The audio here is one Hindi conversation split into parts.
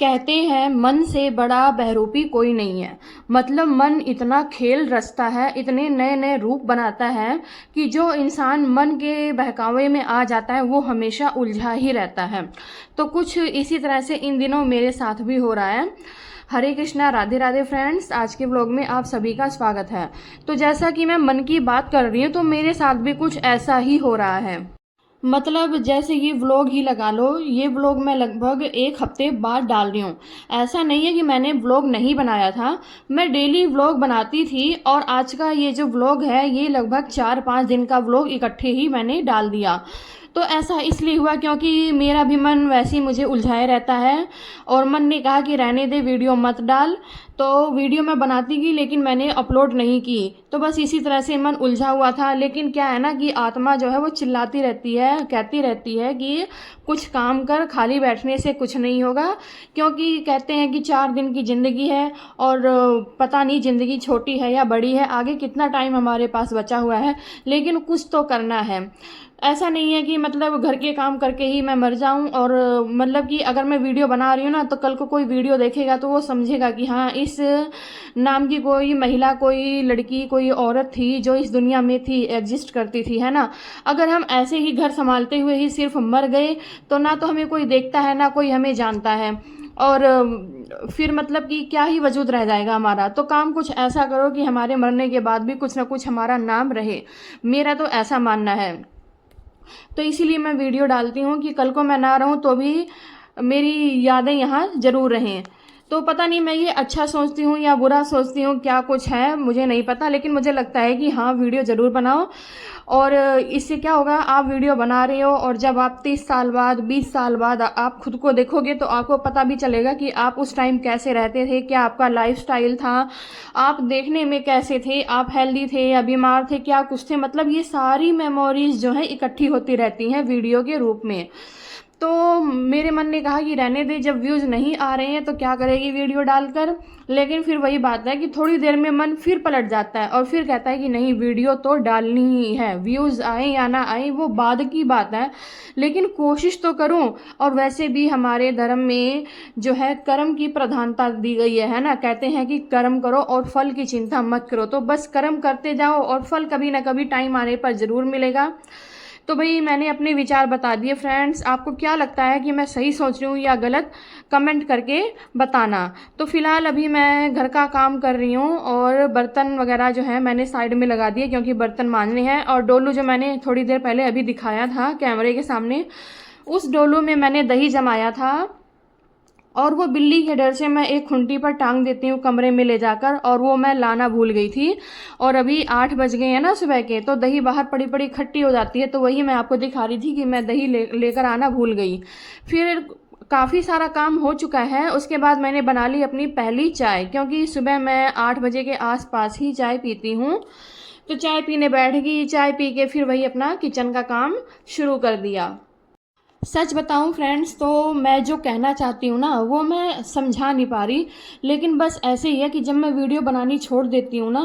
कहते हैं मन से बड़ा बहरूपी कोई नहीं है। मतलब मन इतना खेल रचता है, इतने नए नए रूप बनाता है कि जो इंसान मन के बहकावे में आ जाता है वो हमेशा उलझा ही रहता है। तो कुछ इसी तरह से इन दिनों मेरे साथ भी हो रहा है। हरे कृष्णा, राधे राधे फ्रेंड्स। आज के व्लॉग में आप सभी का स्वागत है। तो जैसा कि मैं मन की बात कर रही हूँ तो मेरे साथ भी कुछ ऐसा ही हो रहा है। मतलब जैसे ये व्लॉग ही लगा लो, ये व्लॉग मैं लगभग एक हफ्ते बाद डाल रही हूँ। ऐसा नहीं है कि मैंने व्लॉग नहीं बनाया था, मैं डेली व्लॉग बनाती थी और आज का ये जो व्लॉग है ये लगभग 4-5 दिन का व्लॉग इकट्ठे ही मैंने डाल दिया। तो ऐसा इसलिए हुआ क्योंकि मेरा भी मन वैसे ही मुझे उलझाए रहता है और मन ने कहा कि रहने दे, वीडियो मत डाल। तो वीडियो मैं बनाती गई लेकिन मैंने अपलोड नहीं की। तो बस इसी तरह से मन उलझा हुआ था। लेकिन क्या है ना कि आत्मा जो है वो चिल्लाती रहती है, कहती रहती है कि कुछ काम कर, खाली बैठने से कुछ नहीं होगा। क्योंकि कहते हैं कि 4 दिन की ज़िंदगी है और पता नहीं ज़िंदगी छोटी है या बड़ी है, आगे कितना टाइम हमारे पास बचा हुआ है, लेकिन कुछ तो करना है। ऐसा नहीं है कि मतलब घर के काम करके ही मैं मर जाऊं। और मतलब कि अगर मैं वीडियो बना रही हूँ ना तो कल को कोई वीडियो देखेगा तो वो समझेगा कि हाँ, इस नाम की कोई महिला, कोई लड़की, कोई औरत थी जो इस दुनिया में थी, एग्जिस्ट करती थी, है ना। अगर हम ऐसे ही घर संभालते हुए ही सिर्फ मर गए तो ना तो हमें कोई देखता है ना कोई हमें जानता है, और फिर मतलब कि क्या ही वजूद रह जाएगा हमारा। तो काम कुछ ऐसा करो कि हमारे मरने के बाद भी कुछ ना कुछ हमारा नाम रहे। मेरा तो ऐसा मानना है। तो इसीलिए मैं वीडियो डालती हूँ कि कल को मैं ना रहूँ तो भी मेरी यादें यहाँ ज़रूर रहें। तो पता नहीं मैं ये अच्छा सोचती हूँ या बुरा सोचती हूँ, क्या कुछ है मुझे नहीं पता, लेकिन मुझे लगता है कि हाँ, वीडियो ज़रूर बनाओ। और इससे क्या होगा, आप वीडियो बना रहे हो और जब आप 30 साल बाद, 20 साल बाद आप खुद को देखोगे तो आपको पता भी चलेगा कि आप उस टाइम कैसे रहते थे, क्या आपका लाइफस्टाइल था, आप देखने में कैसे थे, आप हेल्दी थे या बीमार थे, क्या कुछ थे। मतलब ये सारी मेमोरीज जो है इकट्ठी होती रहती हैं वीडियो के रूप में। तो मेरे मन ने कहा कि रहने दे, जब व्यूज़ नहीं आ रहे हैं तो क्या करेगी वीडियो डालकर। लेकिन फिर वही बात है कि थोड़ी देर में मन फिर पलट जाता है और फिर कहता है कि नहीं, वीडियो तो डालनी ही है, व्यूज़ आए या ना आए वो बाद की बात है, लेकिन कोशिश तो करूं। और वैसे भी हमारे धर्म में जो है कर्म की प्रधानता दी गई है ना। कहते हैं कि कर्म करो और फल की चिंता मत करो। तो बस कर्म करते जाओ और फल कभी ना कभी टाइम आने पर ज़रूर मिलेगा। तो भाई मैंने अपने विचार बता दिए फ्रेंड्स। आपको क्या लगता है कि मैं सही सोच रही हूँ या गलत, कमेंट करके बताना। तो फिलहाल अभी मैं घर का काम कर रही हूँ और बर्तन वगैरह जो है मैंने साइड में लगा दिए क्योंकि बर्तन मांजने हैं। और डोलू जो मैंने थोड़ी देर पहले अभी दिखाया था कैमरे के सामने, उस डोलू में मैंने दही जमाया था और वो बिल्ली के डर से मैं एक खुंटी पर टांग देती हूँ कमरे में ले जाकर, और वो मैं लाना भूल गई थी। और अभी 8 बज गए हैं ना सुबह के, तो दही बाहर पड़ी पड़ी खट्टी हो जाती है। तो वही मैं आपको दिखा रही थी कि मैं दही लेकर आना भूल गई। फिर काफ़ी सारा काम हो चुका है। उसके बाद मैंने बना ली अपनी पहली चाय, क्योंकि सुबह मैं 8 बजे के आसपास ही चाय पीती हूँ। तो चाय पीने बैठ गई, चाय पी के फिर वही अपना किचन का काम शुरू कर दिया। सच बताऊं फ्रेंड्स, तो मैं जो कहना चाहती हूँ ना वो मैं समझा नहीं पा रही। लेकिन बस ऐसे ही है कि जब मैं वीडियो बनानी छोड़ देती हूँ ना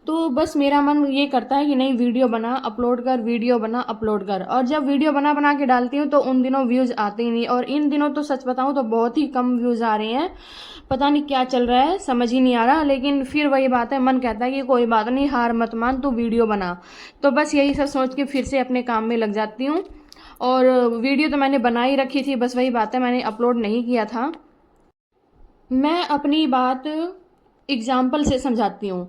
तो बस मेरा मन ये करता है कि नहीं, वीडियो बना अपलोड कर, वीडियो बना अपलोड कर। और जब वीडियो बना बना के डालती हूँ तो उन दिनों व्यूज़ आते ही नहीं। और इन दिनों तो सच बताऊँ तो बहुत ही कम व्यूज़ आ रहे हैं। पता नहीं क्या चल रहा है, समझ ही नहीं आ रहा। लेकिन फिर वही बात है, मन कहता है कि कोई बात नहीं, हार मत मान, तू वीडियो बना। तो बस यही सब सोच के फिर से अपने काम में लग जाती हूँ। और वीडियो तो मैंने बना ही रखी थी, बस वही बात है मैंने अपलोड नहीं किया था। मैं अपनी बात एग्जाम्पल से समझाती हूँ।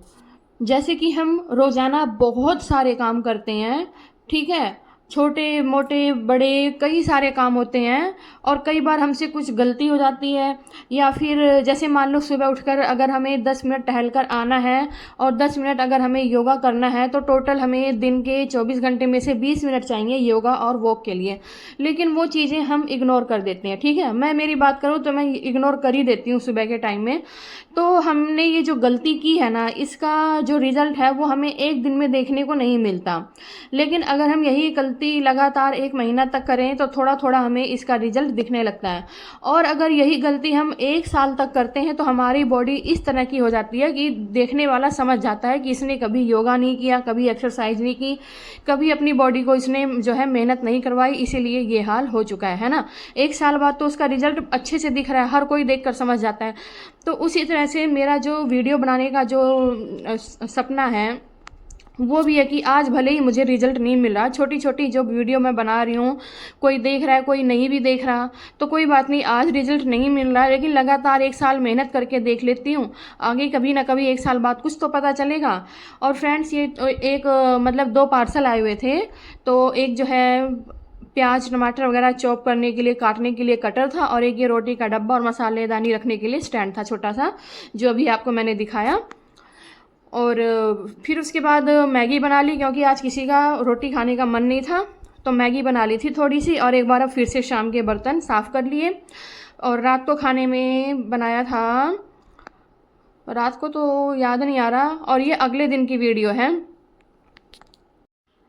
जैसे कि हम रोज़ाना बहुत सारे काम करते हैं, ठीक है, छोटे मोटे बड़े कई सारे काम होते हैं। और कई बार हमसे कुछ गलती हो जाती है, या फिर जैसे मान लो सुबह उठकर अगर हमें 10 मिनट टहल कर आना है और 10 मिनट अगर हमें योगा करना है तो टोटल हमें दिन के 24 घंटे में से 20 मिनट चाहिए योगा और वॉक के लिए। लेकिन वो चीज़ें हम इग्नोर कर देते हैं, ठीक है। मैं मेरी बात करूँ तो मैं इग्नोर कर ही देती हूँ सुबह के टाइम में। तो हमने ये जो गलती की है ना, इसका जो रिज़ल्ट है वो हमें एक दिन में देखने को नहीं मिलता। लेकिन अगर हम यही गलती गलती लगातार 1 महीना तक करें तो थोड़ा थोड़ा हमें इसका रिजल्ट दिखने लगता है। और अगर यही गलती हम 1 साल तक करते हैं तो हमारी बॉडी इस तरह की हो जाती है कि देखने वाला समझ जाता है कि इसने कभी योगा नहीं किया, कभी एक्सरसाइज नहीं की, कभी अपनी बॉडी को इसने जो है मेहनत नहीं करवाई, इसीलिए ये हाल हो चुका है ना। 1 साल बाद तो उसका रिजल्ट अच्छे से दिख रहा है, हर कोई देख कर समझ जाता है। तो उसी तरह से मेरा जो वीडियो बनाने का जो सपना है वो भी है कि आज भले ही मुझे रिजल्ट नहीं मिल रहा, छोटी छोटी जो वीडियो मैं बना रही हूँ, कोई देख रहा है कोई नहीं भी देख रहा, तो कोई बात नहीं, आज रिजल्ट नहीं मिल रहा है, लेकिन लगातार 1 साल मेहनत करके देख लेती हूँ, आगे कभी ना कभी 1 साल बाद कुछ तो पता चलेगा। और फ्रेंड्स, ये एक मतलब 2 पार्सल आए हुए थे, तो एक जो है प्याज टमाटर वगैरह चॉप करने के लिए, काटने के लिए कटर था, और एक ये रोटी का डब्बा और मसालेदानी रखने के लिए स्टैंड था छोटा सा, जो अभी आपको मैंने दिखाया। और फिर उसके बाद मैगी बना ली, क्योंकि आज किसी का रोटी खाने का मन नहीं था, तो मैगी बना ली थी थोड़ी सी। और एक बार अब फिर से शाम के बर्तन साफ़ कर लिए। और रात को खाने में बनाया था, रात को तो याद नहीं आ रहा, और ये अगले दिन की वीडियो है।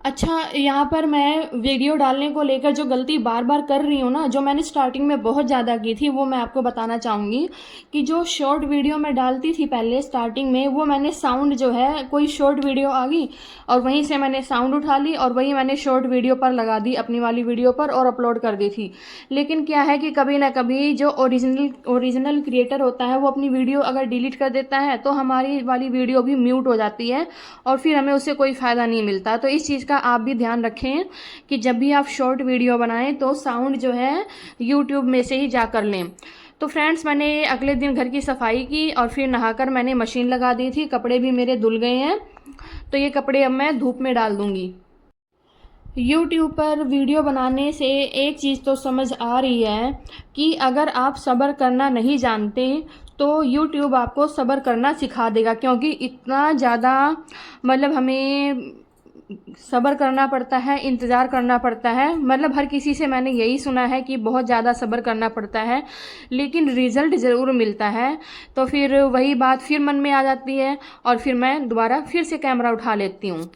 अच्छा, यहाँ पर मैं वीडियो डालने को लेकर जो गलती बार बार कर रही हूँ ना, जो मैंने स्टार्टिंग में बहुत ज़्यादा की थी, वो मैं आपको बताना चाहूँगी कि जो शॉर्ट वीडियो मैं डालती थी पहले स्टार्टिंग में, वो मैंने साउंड जो है, कोई शॉर्ट वीडियो आ गई और वहीं से मैंने साउंड उठा ली और वही मैंने शॉर्ट वीडियो पर लगा दी, अपनी वाली वीडियो पर, और अपलोड कर दी थी। लेकिन क्या है कि कभी ना कभी जो ओरिजिनल क्रिएटर होता है वो अपनी वीडियो अगर डिलीट कर देता है तो हमारी वाली वीडियो भी म्यूट हो जाती है और फिर हमें उससे कोई फ़ायदा नहीं मिलता। तो इस चीज़ का आप भी ध्यान रखें कि जब भी आप शॉर्ट वीडियो बनाएं तो साउंड जो है यूट्यूब में से ही जा कर लें। तो फ्रेंड्स, मैंने अगले दिन घर की सफाई की और फिर नहाकर मैंने मशीन लगा दी थी, कपड़े भी मेरे धुल गए हैं, तो ये कपड़े अब मैं धूप में डाल दूंगी। यूट्यूब पर वीडियो बनाने से एक चीज़ तो समझ आ रही है कि अगर आप सब्र करना नहीं जानते तो यूट्यूब आपको सब्र करना सिखा देगा, क्योंकि इतना ज़्यादा मतलब हमें सब्र करना पड़ता है, इंतज़ार करना पड़ता है। मतलब हर किसी से मैंने यही सुना है कि बहुत ज़्यादा सब्र करना पड़ता है, लेकिन रिज़ल्ट ज़रूर मिलता है। तो फिर वही बात फिर मन में आ जाती है और फिर मैं दोबारा फिर से कैमरा उठा लेती हूँ।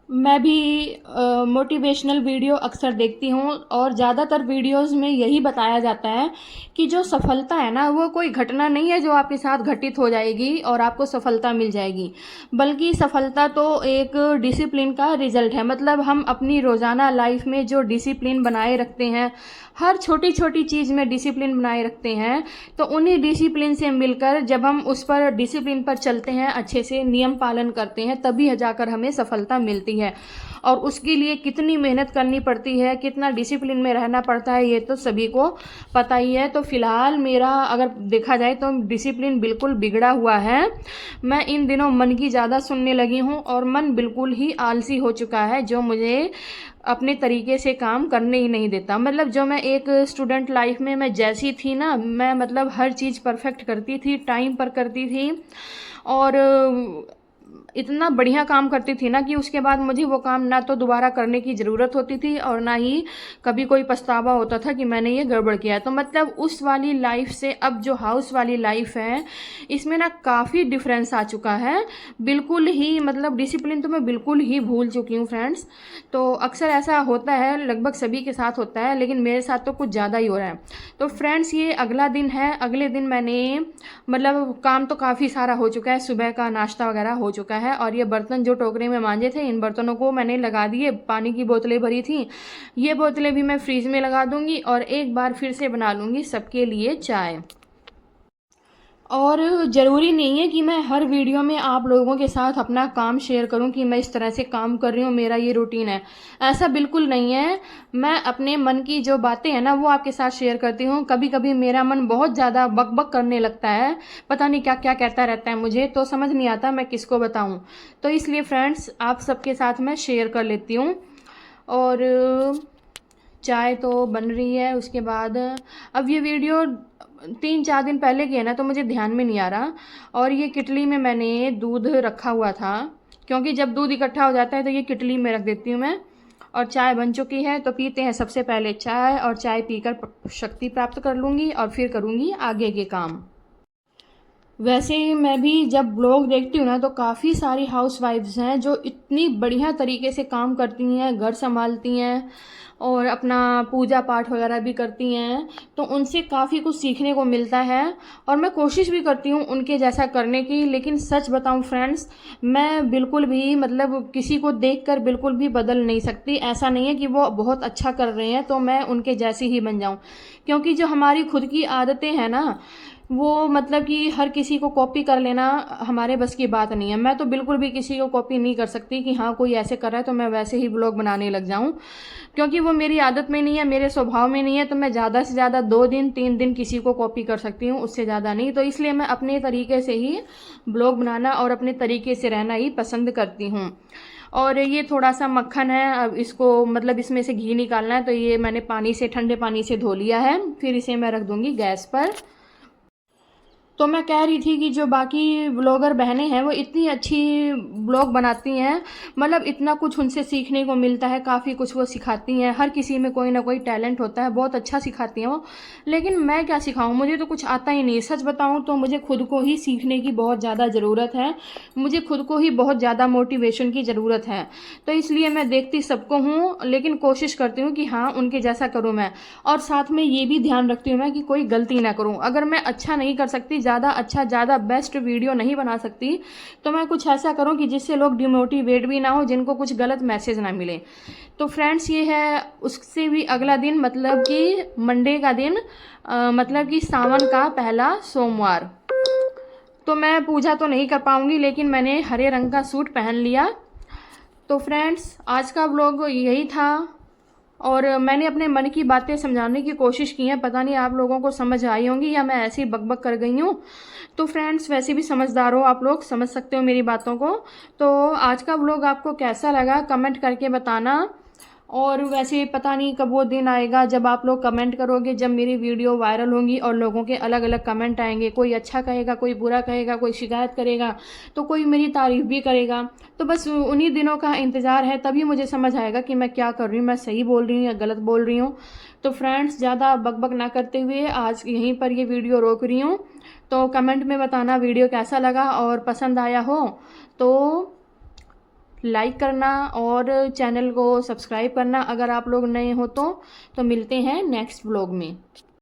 मैं भी मोटिवेशनल वीडियो अक्सर देखती हूँ और ज़्यादातर वीडियोस में यही बताया जाता है कि जो सफलता है ना, वो कोई घटना नहीं है जो आपके साथ घटित हो जाएगी और आपको सफलता मिल जाएगी, बल्कि सफलता तो एक डिसिप्लिन का रिजल्ट है। मतलब हम अपनी रोज़ाना लाइफ में जो डिसिप्लिन बनाए रखते हैं, हर छोटी छोटी चीज़ में डिसिप्लिन बनाए रखते हैं, तो उन्हीं डिसिप्लिन से मिलकर जब हम उस पर डिसिप्लिन पर चलते हैं, अच्छे से नियम पालन करते हैं, तभी जाकर हमें सफलता मिलती है। और उसके लिए कितनी मेहनत करनी पड़ती है, कितना डिसिप्लिन में रहना पड़ता है, ये तो सभी को पता ही है। तो फिलहाल मेरा अगर देखा जाए तो डिसिप्लिन बिल्कुल बिगड़ा हुआ है। मैं इन दिनों मन की ज़्यादा सुनने लगी हूँ और मन बिल्कुल ही आलसी हो चुका है, जो मुझे अपने तरीके से काम करने ही नहीं देता। मतलब जो मैं एक स्टूडेंट लाइफ में मैं जैसी थी ना, मैं मतलब हर चीज़ परफेक्ट करती थी, टाइम पर करती थी और इतना बढ़िया काम करती थी ना कि उसके बाद मुझे वो काम ना तो दोबारा करने की ज़रूरत होती थी और ना ही कभी कोई पछतावा होता था कि मैंने ये गड़बड़ किया। तो मतलब उस वाली लाइफ से अब जो हाउस वाली लाइफ है, इसमें ना काफ़ी डिफरेंस आ चुका है। बिल्कुल ही मतलब डिसिप्लिन तो मैं बिल्कुल ही भूल चुकी हूँ फ्रेंड्स। तो अक्सर ऐसा होता है, लगभग सभी के साथ होता है, लेकिन मेरे साथ तो कुछ ज़्यादा ही हो रहा है। तो फ्रेंड्स, ये अगला दिन है। अगले दिन मैंने मतलब काम तो काफ़ी सारा हो चुका है, सुबह का नाश्ता वगैरह हो चुका है और ये बर्तन जो टोकरे में मांजे थे, इन बर्तनों को मैंने लगा दिए। पानी की बोतलें भरी थी, ये बोतलें भी मैं फ्रीज में लगा दूंगी और एक बार फिर से बना लूँगी सबके लिए चाय। और ज़रूरी नहीं है कि मैं हर वीडियो में आप लोगों के साथ अपना काम शेयर करूं कि मैं इस तरह से काम कर रही हूं, मेरा ये रूटीन है, ऐसा बिल्कुल नहीं है। मैं अपने मन की जो बातें हैं ना, वो आपके साथ शेयर करती हूं। कभी कभी मेरा मन बहुत ज़्यादा बक करने लगता है, पता नहीं क्या क्या कहता रहता है, मुझे तो समझ नहीं आता मैं किसको बताऊं। तो इसलिए फ्रेंड्स, आप सबके साथ मैं शेयर कर लेती हूँ। और चाय तो बन रही है। उसके बाद अब ये वीडियो 3-4 दिन पहले की है ना, तो मुझे ध्यान में नहीं आ रहा। और ये किटली में मैंने दूध रखा हुआ था, क्योंकि जब दूध इकट्ठा हो जाता है तो ये किटली में रख देती हूँ मैं। और चाय बन चुकी है, तो पीते हैं सबसे पहले चाय, और चाय पीकर शक्ति प्राप्त कर लूँगी और फिर करूँगी आगे के काम। वैसे मैं भी जब ब्लॉग देखती हूँ ना तो काफ़ी सारी हाउसवाइफ्स हैं जो इतनी बढ़िया तरीके से काम करती हैं, घर संभालती हैं और अपना पूजा पाठ वगैरह भी करती हैं, तो उनसे काफ़ी कुछ सीखने को मिलता है और मैं कोशिश भी करती हूँ उनके जैसा करने की। लेकिन सच बताऊँ फ्रेंड्स, मैं बिल्कुल भी मतलब किसी को देखकर बिल्कुल भी बदल नहीं सकती। ऐसा नहीं है कि वो बहुत अच्छा कर रहे हैं तो मैं उनके जैसी ही बन जाऊँ, क्योंकि जो हमारी खुद की आदतें हैं ना, वो मतलब कि हर किसी को कॉपी कर लेना हमारे बस की बात नहीं है। मैं तो बिल्कुल भी किसी को कॉपी नहीं कर सकती कि हाँ कोई ऐसे कर रहा है तो मैं वैसे ही ब्लॉग बनाने लग जाऊं, क्योंकि वो मेरी आदत में नहीं है, मेरे स्वभाव में नहीं है। तो मैं ज़्यादा से ज़्यादा 2 दिन 3 दिन किसी को कॉपी कर सकती हूँ, उससे ज़्यादा नहीं। तो इसलिए मैं अपने तरीके से ही ब्लॉग बनाना और अपने तरीके से रहना ही पसंद करती हूँ। और ये थोड़ा सा मक्खन है, अब इसको मतलब इसमें से घी निकालना है, तो ये मैंने पानी से, ठंडे पानी से धो लिया है। फिर इसे मैं रख दूँगी गैस पर। तो मैं कह रही थी कि जो बाकी ब्लॉगर बहनें हैं वो इतनी अच्छी ब्लॉग बनाती हैं, मतलब इतना कुछ उनसे सीखने को मिलता है, काफ़ी कुछ वो सिखाती हैं। हर किसी में कोई ना कोई टैलेंट होता है, बहुत अच्छा सिखाती हैं वो। लेकिन मैं क्या सिखाऊं, मुझे तो कुछ आता ही नहीं। सच बताऊं तो मुझे खुद को ही सीखने की बहुत ज़्यादा ज़रूरत है, मुझे खुद को ही बहुत ज़्यादा मोटिवेशन की ज़रूरत है। तो इसलिए मैं देखती सबको हूँ, लेकिन कोशिश करती हूँ कि हाँ उनके जैसा करूँ मैं। और साथ में ये भी ध्यान रखती हूँ मैं कि कोई गलती ना करूँ। अगर मैं अच्छा नहीं कर सकती, ज़्यादा अच्छा, ज़्यादा बेस्ट वीडियो नहीं बना सकती, तो मैं कुछ ऐसा करूं कि जिससे लोग डिमोटिवेट भी ना हो, जिनको कुछ गलत मैसेज ना मिले। तो फ्रेंड्स ये है उससे भी अगला दिन, मतलब कि मंडे का दिन, मतलब कि सावन का पहला सोमवार। तो मैं पूजा तो नहीं कर पाऊंगी, लेकिन मैंने हरे रंग का सूट पहन लिया। तो फ्रेंड्स आज का व्लॉग यही था और मैंने अपने मन की बातें समझाने की कोशिश की है। पता नहीं आप लोगों को समझ आई होंगी या मैं ऐसे ही बकबक कर गई हूँ। तो फ्रेंड्स वैसे भी समझदार हो आप लोग, समझ सकते हो मेरी बातों को। तो आज का व्लॉग आपको कैसा लगा कमेंट करके बताना। और वैसे पता नहीं कब वो दिन आएगा जब आप लोग कमेंट करोगे, जब मेरी वीडियो वायरल होंगी और लोगों के अलग अलग कमेंट आएंगे। कोई अच्छा कहेगा, कोई बुरा कहेगा, कोई शिकायत करेगा, तो कोई मेरी तारीफ़ भी करेगा। तो बस उन्हीं दिनों का इंतज़ार है, तभी मुझे समझ आएगा कि मैं क्या कर रही हूँ, मैं सही बोल रही हूँ या गलत बोल रही हूँ। तो फ्रेंड्स ज़्यादा बकबक ना करते हुए आज यहीं पर ये वीडियो रोक रही हूँ। तो कमेंट में बताना वीडियो कैसा लगा, और पसंद आया हो तो लाइक करना और चैनल को सब्सक्राइब करना अगर आप लोग नए हो तो मिलते हैं नेक्स्ट व्लॉग में।